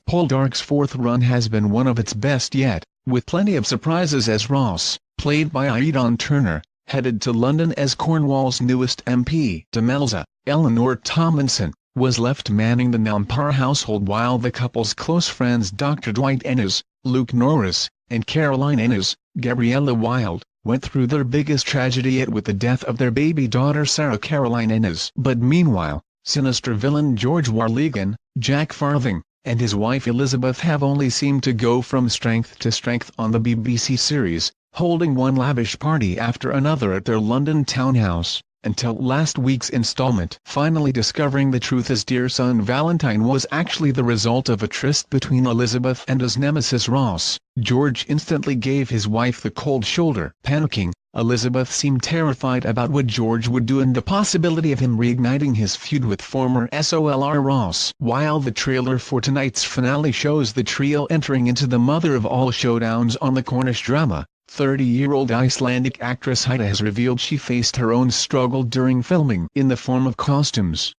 Poldark's fourth run has been one of its best yet, with plenty of surprises as Ross, played by Aidan Turner, headed to London as Cornwall's newest MP. Demelza, Eleanor Tomlinson, was left manning the Nampara household while the couple's close friends Dr. Dwight Ennis, Luke Norris, and Caroline Ennis, Gabriella Wilde, went through their biggest tragedy yet with the death of their baby daughter Sarah Caroline Ennis. But meanwhile, sinister villain George Warleggan, Jack Farthing, and his wife Elizabeth have only seemed to go from strength to strength on the BBC series, holding one lavish party after another at their London townhouse, until last week's installment finally discovering the truth his dear son Valentine was actually the result of a tryst between Elizabeth and his nemesis Ross. George instantly gave his wife the cold shoulder. Panicking, Elizabeth seemed terrified about what George would do and the possibility of him reigniting his feud with former SOLR Ross. While the trailer for tonight's finale shows the trio entering into the mother of all showdowns on the Cornish drama, 30-year-old Icelandic actress Haida has revealed she faced her own struggle during filming in the form of costumes.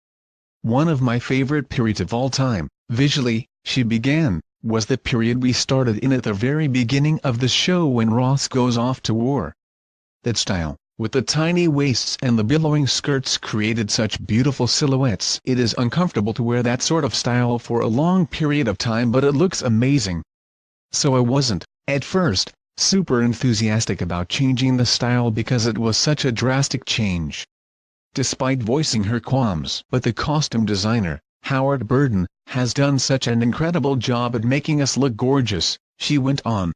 "One of my favorite periods of all time, visually," she began, "was the period we started in at the very beginning of the show when Ross goes off to war. That style, with the tiny waists and the billowing skirts, created such beautiful silhouettes. It is uncomfortable to wear that sort of style for a long period of time, but it looks amazing." So I wasn't, at first, super enthusiastic about changing the style because it was such a drastic change. Despite voicing her qualms. But the costume designer, Howard Burden, has done such an incredible job at making us look gorgeous, she went on.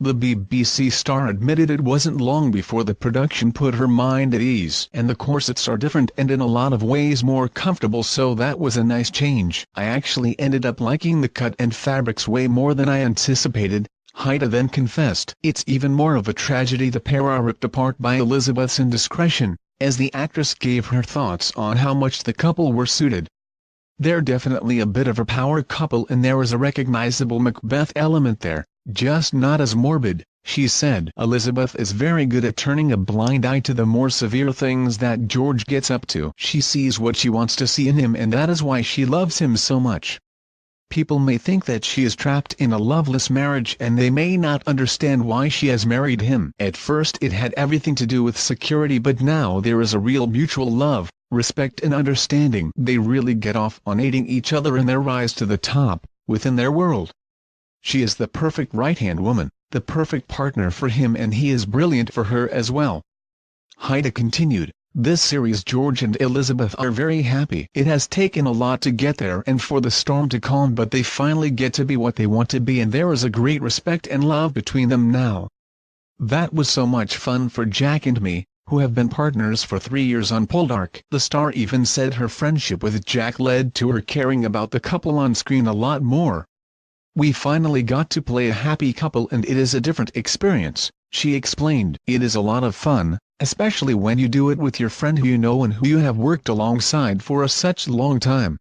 The BBC star admitted it wasn't long before the production put her mind at ease. "And the corsets are different and in a lot of ways more comfortable, so that was a nice change. I actually ended up liking the cut and fabrics way more than I anticipated," Haida then confessed. It's even more of a tragedy the pair are ripped apart by Elizabeth's indiscretion, as the actress gave her thoughts on how much the couple were suited. "They're definitely a bit of a power couple and there is a recognizable Macbeth element there, just not as morbid," she said. "Elizabeth is very good at turning a blind eye to the more severe things that George gets up to. She sees what she wants to see in him and that is why she loves him so much. People may think that she is trapped in a loveless marriage and they may not understand why she has married him. At first it had everything to do with security, but now there is a real mutual love, respect and understanding. They really get off on aiding each other in their rise to the top, within their world. She is the perfect right-hand woman, the perfect partner for him, and he is brilliant for her as well." Haida continued, "This series George and Elizabeth are very happy. It has taken a lot to get there and for the storm to calm, but they finally get to be what they want to be and there is a great respect and love between them now. That was so much fun for Jack and me, who have been partners for 3 years on Poldark." The star even said her friendship with Jack led to her caring about the couple on screen a lot more. "We finally got to play a happy couple and it is a different experience," she explained. "It is a lot of fun, especially when you do it with your friend who you know and who you have worked alongside for such a long time.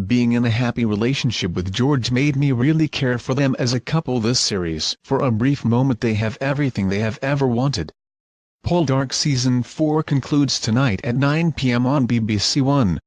Being in a happy relationship with George made me really care for them as a couple this series. For a brief moment they have everything they have ever wanted." Poldark Season 4 concludes tonight at 9 p.m. on BBC One.